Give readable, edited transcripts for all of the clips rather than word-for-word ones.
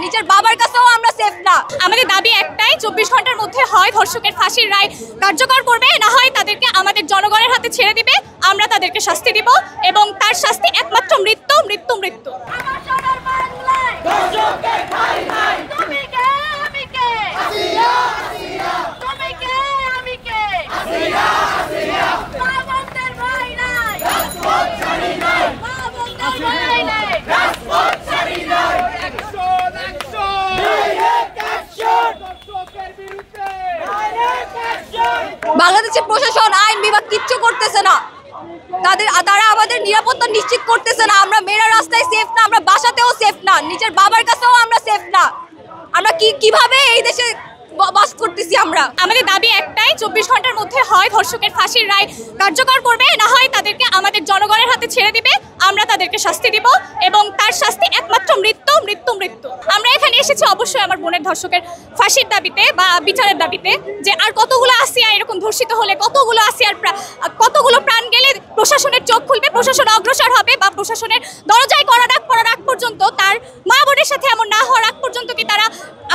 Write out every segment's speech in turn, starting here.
নিজের বাবার কাছেও আমরা সেফ না। আমাদের দাবি একটাই, 24 ঘন্টার মধ্যে হয় ধর্ষকের ফাঁসির রায় কার্যকর করবে, না হয় তাদেরকে আমাদের জনগণের হাতে ছেড়ে দিবে, আমরা তাদেরকে শাস্তি দিব এবং তার শাস্তি একমাত্র মৃত্যু মৃত্যু মৃত্যু। বাংলাদেশের প্রশাসন আইন বিভাগ কিচ্ছু করতেছে না, তারা আমাদের নিরাপত্তা নিশ্চিত করতেছে না। আমরা মেয়েরা রাস্তায় সেফ না, আমরা বাসাতেও সেফ না, নিজের বাবার কাছেও আমরা সেফ না। আমরা কিভাবে এই দেশে বাস করতেছি? আমাদের দাবি একটাই, 24 ঘন্টার মধ্যে হয় ধর্ষকের ফাঁসির রায় কার্যকর করবে, না হয় তাদেরকে আমাদের জনগণের হাতে ছেড়ে দিবে, আমরা তাদেরকে শাস্তি দিব এবং তার শাস্তি একমাত্র মৃত্যু মৃত্যু মৃত্যু। আমরা এখানে এসেছি অবশ্যই আমার বোনের ধর্ষকের ফাঁসির দাবিতে বা বিচারের দাবিতে, যে আর কতগুলো আসিয়া এরকম ধর্ষিত হলে, কতগুলো আসিয়ার কতগুলো প্রাণ গেলে প্রশাসনের চোখ খুলবে, প্রশাসন অগ্রসর হবে, বা প্রশাসনের দরজায় কড়া ডাক পড়ার আগ পর্যন্ত, তার মা বোনের সাথে এমন না হওয়ার আগ পর্যন্ত কি তারা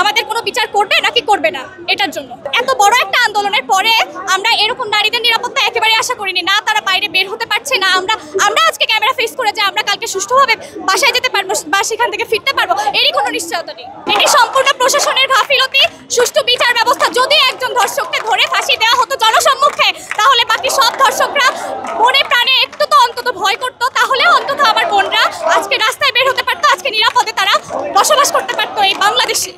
আমাদের কোনো বিচার করবে নাকি করবে না। এটার জন্য এত বড় একটা আন্দোলনের পরে আমরা এরকম নারীদের নিরাপত্তা একেবারে আশা করিনি, না তারা বাইরে বের হতে পারছে না। আমরা আজকে ক্যামেরা ফেস করে যে আমরা কালকে সুষ্ঠুভাবে বাসায় যেতে পারবো বা সেখান থেকে ফিরতে পারবো, এরই কোনো নিশ্চয়তা নেই। এটি সম্পূর্ণ প্রশাসনের গাফিলতি। সুষ্ঠু বিচার ব্যবস্থা, যদি একজন ধর্ষককে ধরে ফাঁসি দেওয়া হতো জনসম্মুখে, তাহলে বাকি সব ধর্ষকরা মনে প্রাণে একটু তো অন্তত ভয় করতো, তাহলে অন্তত আমার বোনরা আজকে রাস্তায় বের হতে পারতো, আজকে নিরাপদে তারা বসবাস করতে পারতো এই বাংলাদেশে।